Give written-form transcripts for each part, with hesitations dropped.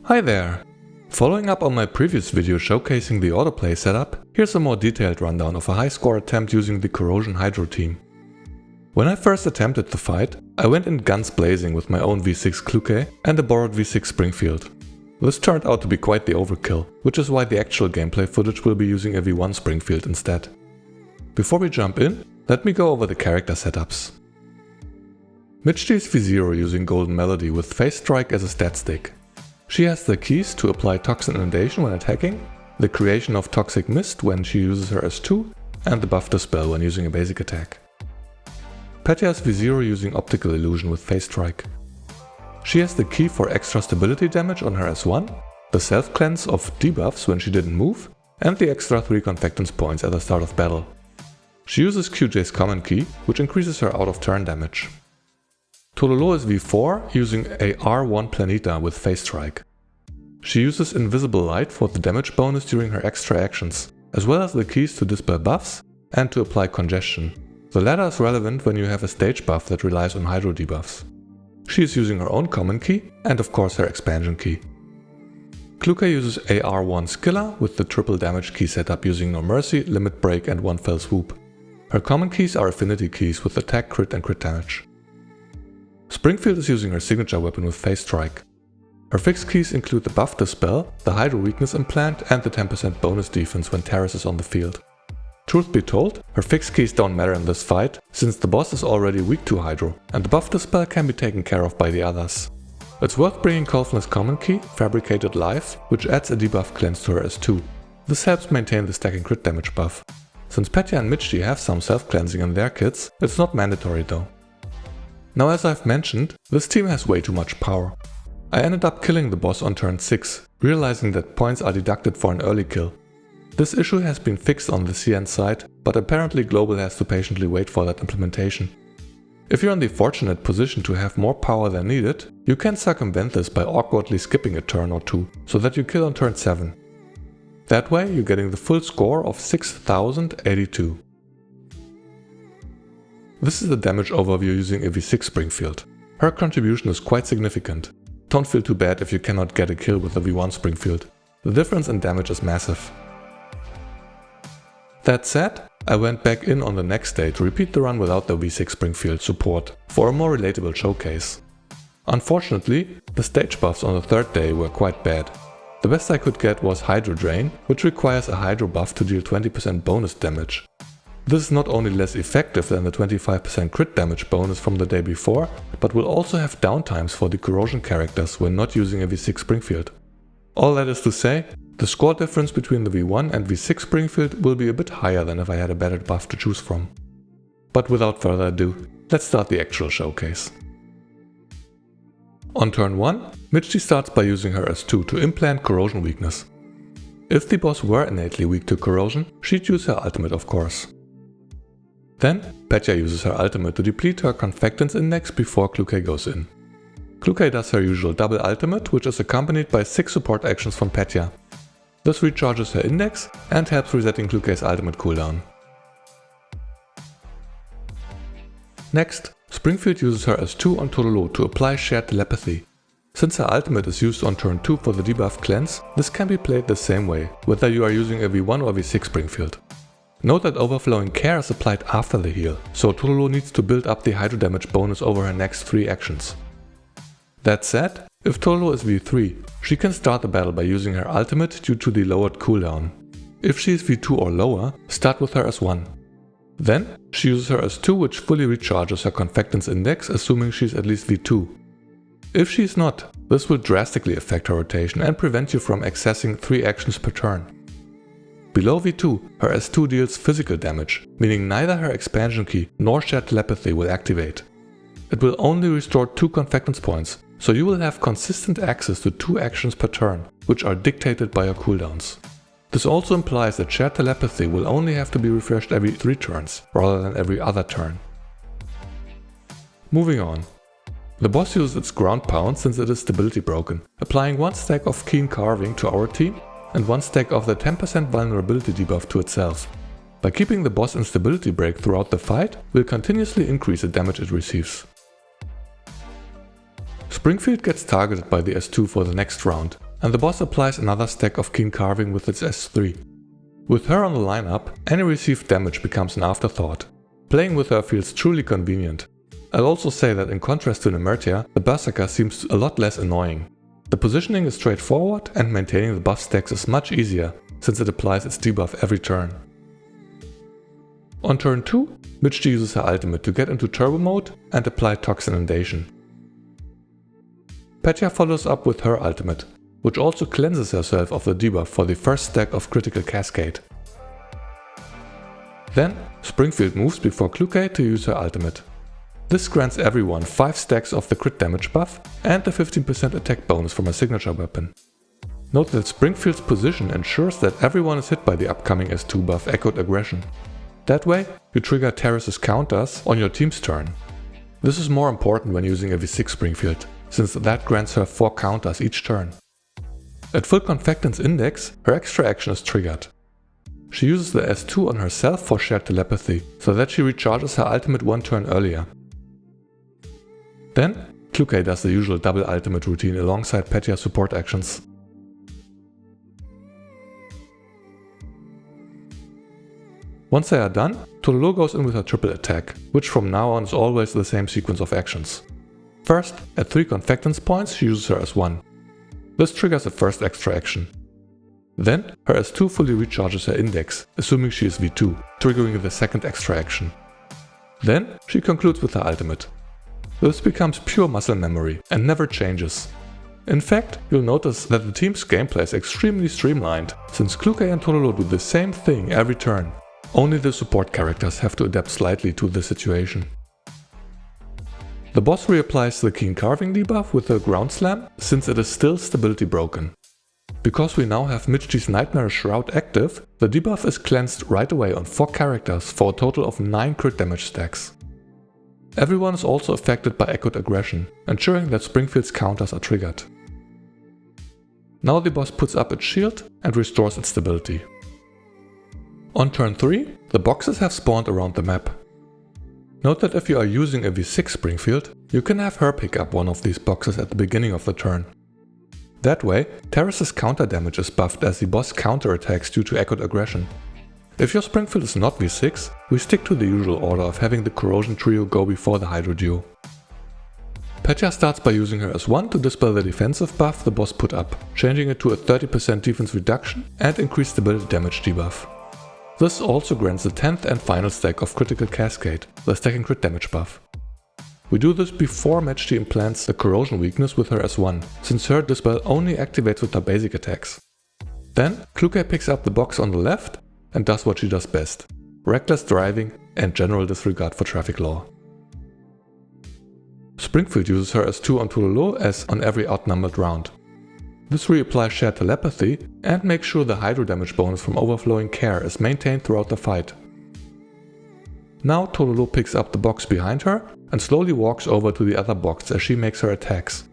Hi there! Following up on my previous video showcasing the autoplay setup, here's a more detailed rundown of a high score attempt using the Corrosion-Hydro team. When I first attempted the fight, I went in guns blazing with my own V6 Klukai and a borrowed V6 Springfield. This turned out to be quite the overkill, which is why the actual gameplay footage will be using a V1 Springfield instead. Before we jump in, let me go over the character setups. Mechty is V0 using Golden Melody with Phase Strike as a stat stick. She has the keys to apply Toxin Inundation when attacking, the creation of Toxic Mist when she uses her S2, and the buff Dispel when using a basic attack. Peritya is V0 using Optical Illusion with Phase Strike. She has the key for extra stability damage on her S1, the self-cleanse of debuffs when she didn't move, and the extra 3 confectance points at the start of battle. She uses QJ's common key, which increases her out of turn damage. Tololo is V4 using a R1 Planeta with Phase Strike. She uses Invisible Light for the damage bonus during her extra actions, as well as the keys to dispel buffs and to apply Congestion. The latter is relevant when you have a stage buff that relies on Hydro debuffs. She is using her own common key and of course her expansion key. Klukai uses a R1 Skilla with the triple damage key setup using No Mercy, Limit Break and One Fell Swoop. Her common keys are affinity keys with attack, crit and crit damage. Springfield is using her signature weapon with Phase Strike. Her fixed keys include the buff Dispel, the Hydro weakness implant and the 10% bonus defense when Terrace is on the field. Truth be told, her fixed keys don't matter in this fight, since the boss is already weak to Hydro and the buff Dispel can be taken care of by the others. It's worth bringing Kolfn's common key, Fabricated Life, which adds a debuff cleanse to her S2. This helps maintain the stacking crit damage buff. Since Peritya and Mechty have some self-cleansing in their kits, it's not mandatory though. Now, as I've mentioned, this team has way too much power. I ended up killing the boss on turn 6, realizing that points are deducted for an early kill. This issue has been fixed on the CN side, but apparently Global has to patiently wait for that implementation. If you're in the fortunate position to have more power than needed, you can circumvent this by awkwardly skipping a turn or two, so that you kill on turn 7. That way you're getting the full score of 6082. This is the damage overview using a V6 Springfield. Her contribution is quite significant. Don't feel too bad if you cannot get a kill with a V1 Springfield. The difference in damage is massive. That said, I went back in on the next day to repeat the run without the V6 Springfield support for a more relatable showcase. Unfortunately, the stage buffs on the third day were quite bad. The best I could get was Hydro Drain, which requires a Hydro buff to deal 20% bonus damage. This is not only less effective than the 25% crit damage bonus from the day before, but will also have downtimes for the corrosion characters when not using a V6 Springfield. All that is to say, the score difference between the V1 and V6 Springfield will be a bit higher than if I had a better buff to choose from. But without further ado, let's start the actual showcase. On turn 1, Mechty starts by using her S2 to implant corrosion weakness. If the boss were innately weak to corrosion, she'd use her ultimate of course. Then, Peritya uses her ultimate to deplete her confectance index before Klukai goes in. Klukai does her usual double ultimate, which is accompanied by 6 support actions from Peritya. This recharges her index and helps resetting Klukai's ultimate cooldown. Next, Springfield uses her S2 on Tololo to apply Shared Telepathy. Since her ultimate is used on turn 2 for the debuff cleanse, this can be played the same way, whether you are using a V1 or V6 Springfield. Note that Overflowing Care is applied after the heal, so Tololo needs to build up the Hydro damage bonus over her next 3 actions. That said, if Tololo is V3, she can start the battle by using her ultimate due to the lowered cooldown. If she is V2 or lower, start with her S1. Then, she uses her S2 which fully recharges her confectance index assuming she is at least V2. If she is not, this will drastically affect her rotation and prevent you from accessing 3 actions per turn. Below V2, her S2 deals physical damage, meaning neither her expansion key nor Shared Telepathy will activate. It will only restore 2 confectance points, so you will have consistent access to 2 actions per turn, which are dictated by your cooldowns. This also implies that Shared Telepathy will only have to be refreshed every 3 turns, rather than every other turn. Moving on. The boss uses its ground pound since it is stability broken, applying 1 stack of Keen Carving to our team and 1 stack of the 10% vulnerability debuff to itself. By keeping the boss in stability break throughout the fight, will continuously increase the damage it receives. Springfield gets targeted by the S2 for the next round, and the boss applies another stack of keen carving with its S3. With her on the lineup, any received damage becomes an afterthought. Playing with her feels truly convenient. I'll also say that in contrast to Peritya, the Berserker seems a lot less annoying. The positioning is straightforward and maintaining the buff stacks is much easier, since it applies its debuff every turn. On turn 2, Mechty uses her ultimate to get into turbo mode and apply Toxin Inundation. Peritya follows up with her ultimate, which also cleanses herself of the debuff for the first stack of Critical Cascade. Then, Springfield moves before Klukai to use her ultimate. This grants everyone 5 stacks of the crit damage buff and the 15% attack bonus from her signature weapon. Note that Springfield's position ensures that everyone is hit by the upcoming S2 buff Echoed Aggression. That way, you trigger Terrace's counters on your team's turn. This is more important when using a V6 Springfield, since that grants her 4 counters each turn. At full Confectance Index, her extra action is triggered. She uses the S2 on herself for shared telepathy, so that she recharges her ultimate 1 turn earlier. Then, Klukai does the usual double ultimate routine alongside Peritya's support actions. Once they are done, Tololo goes in with her triple attack, which from now on is always the same sequence of actions. First, at 3 Confectance points she uses her S1. This triggers the first extra action. Then, her S2 fully recharges her index, assuming she is V2, triggering the second extra action. Then, she concludes with her ultimate. This becomes pure muscle memory and never changes. In fact, you'll notice that the team's gameplay is extremely streamlined, since Klukai and Tololo do the same thing every turn. Only the support characters have to adapt slightly to the situation. The boss reapplies the Keen Carving debuff with a Ground Slam, since it is still stability broken. Because we now have Mechty's Nightmare Shroud active, the debuff is cleansed right away on 4 characters for a total of 9 crit damage stacks. Everyone is also affected by Echoed Aggression, ensuring that Springfield's counters are triggered. Now the boss puts up its shield and restores its stability. On turn 3, the boxes have spawned around the map. Note that if you are using a V6 Springfield, you can have her pick up one of these boxes at the beginning of the turn. That way, Terrace's counter damage is buffed as the boss counterattacks due to Echoed Aggression. If your Springfield is not V6, we stick to the usual order of having the Corrosion trio go before the Hydro duo. Peritya starts by using her S1 to dispel the defensive buff the boss put up, changing it to a 30% defense reduction and increased stability damage debuff. This also grants the 10th and final stack of Critical Cascade, the stacking crit damage buff. We do this before Mechty implants the Corrosion weakness with her S1, since her dispel only activates with her basic attacks. Then, Klukai picks up the box on the left and does what she does best: reckless driving and general disregard for traffic law. Springfield uses her S2 on Tololo as on every outnumbered round. This reapplies shared telepathy and makes sure the Hydro damage bonus from Overflowing Care is maintained throughout the fight. Now Tololo picks up the box behind her and slowly walks over to the other box as she makes her attacks.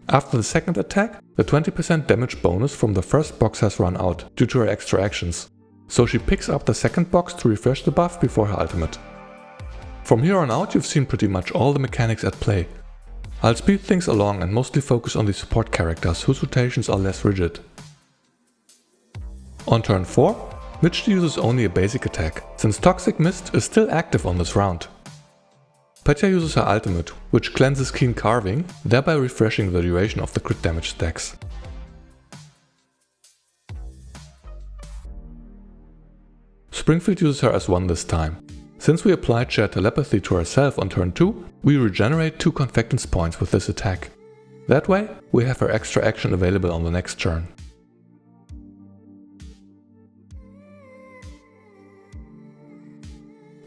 After the second attack, the 20% damage bonus from the first box has run out due to her extra actions, so she picks up the second box to refresh the buff before her ultimate. From here on out you've seen pretty much all the mechanics at play. I'll speed things along and mostly focus on the support characters whose rotations are less rigid. On turn 4, Mechty uses only a basic attack, since Toxic Mist is still active on this round. Peritya uses her ultimate, which cleanses Keen Carving, thereby refreshing the duration of the crit damage stacks. Springfield uses her S1 this time. Since we applied shared telepathy to herself on turn 2, we regenerate 2 Confectance points with this attack. That way, we have her extra action available on the next turn.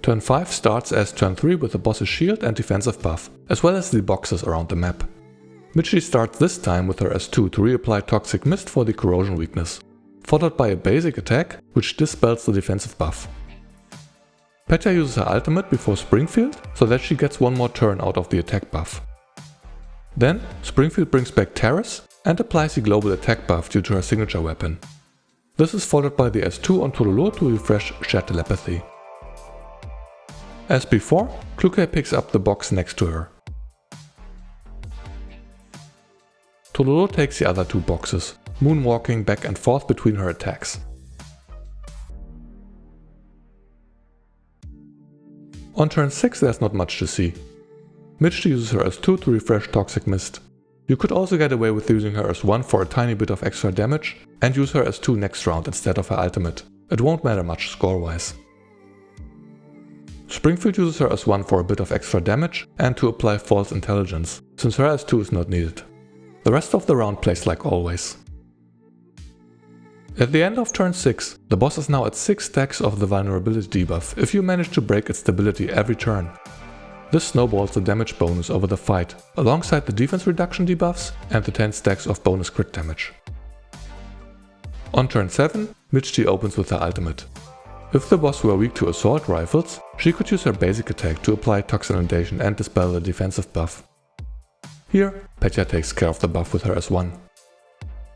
Turn 5 starts as turn 3 with the boss's shield and defensive buff, as well as the boxes around the map. Mechty starts this time with her S2 to reapply Toxic Mist for the Corrosion weakness, followed by a basic attack which dispels the defensive buff. Peritya uses her ultimate before Springfield so that she gets one more turn out of the attack buff. Then Springfield brings back Terrace and applies the global attack buff due to her signature weapon. This is followed by the S2 on Tololo to refresh shared telepathy. As before, Klukai picks up the box next to her. Tololo takes the other 2 boxes, moonwalking back and forth between her attacks. On turn 6 there's not much to see. Mechty uses her as 2 to refresh Toxic Mist. You could also get away with using her as 1 for a tiny bit of extra damage and use her as 2 next round instead of her ultimate. It won't matter much score-wise. Springfield uses her as 1 for a bit of extra damage and to apply False Intelligence, since her as 2 is not needed. The rest of the round plays like always. At the end of turn 6, the boss is now at 6 stacks of the vulnerability debuff if you manage to break its stability every turn. This snowballs the damage bonus over the fight, alongside the defense reduction debuffs and the 10 stacks of bonus crit damage. On turn 7, Mechty opens with her ultimate. If the boss were weak to assault rifles, she could use her basic attack to apply Toxin Inundation and dispel the defensive buff. Here, Peritya takes care of the buff with her as 1.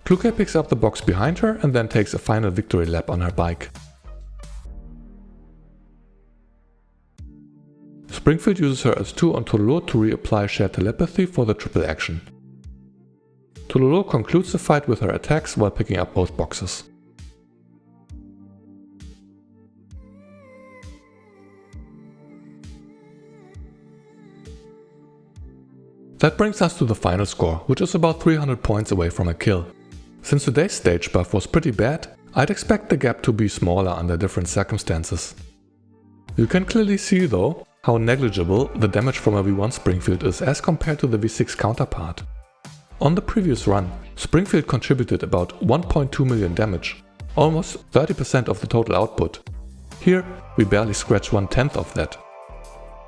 Klukai picks up the box behind her and then takes a final victory lap on her bike. Springfield uses her as 2 on Tololo to reapply Shared Telepathy for the triple action. Tololo concludes the fight with her attacks while picking up both boxes. That brings us to the final score, which is about 300 points away from a kill. Since today's stage buff was pretty bad, I'd expect the gap to be smaller under different circumstances. You can clearly see though how negligible the damage from a V1 Springfield is as compared to the V6 counterpart. On the previous run, Springfield contributed about 1.2 million damage, almost 30% of the total output. Here, we barely scratch 1/10 of that.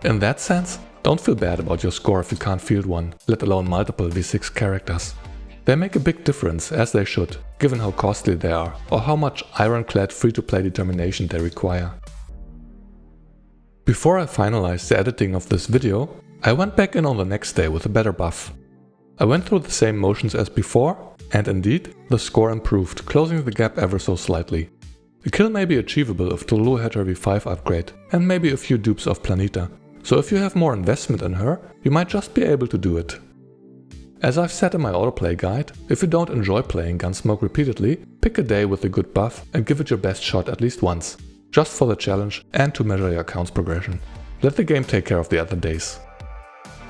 In that sense, don't feel bad about your score if you can't field one, let alone multiple V6 characters. They make a big difference, as they should, given how costly they are, or how much ironclad free-to-play determination they require. Before I finalized the editing of this video, I went back in on the next day with a better buff. I went through the same motions as before, and indeed, the score improved, closing the gap ever so slightly. The kill may be achievable if Tololo had her V5 upgrade, and maybe a few dupes of Planeta, so if you have more investment in her, you might just be able to do it. As I've said in my autoplay guide, if you don't enjoy playing Gunsmoke repeatedly, pick a day with a good buff and give it your best shot at least once, just for the challenge and to measure your account's progression. Let the game take care of the other days.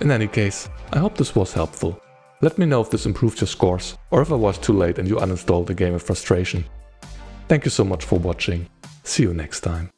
In any case, I hope this was helpful. Let me know if this improved your scores, or if I was too late and you uninstalled the game in frustration. Thank you so much for watching. See you next time.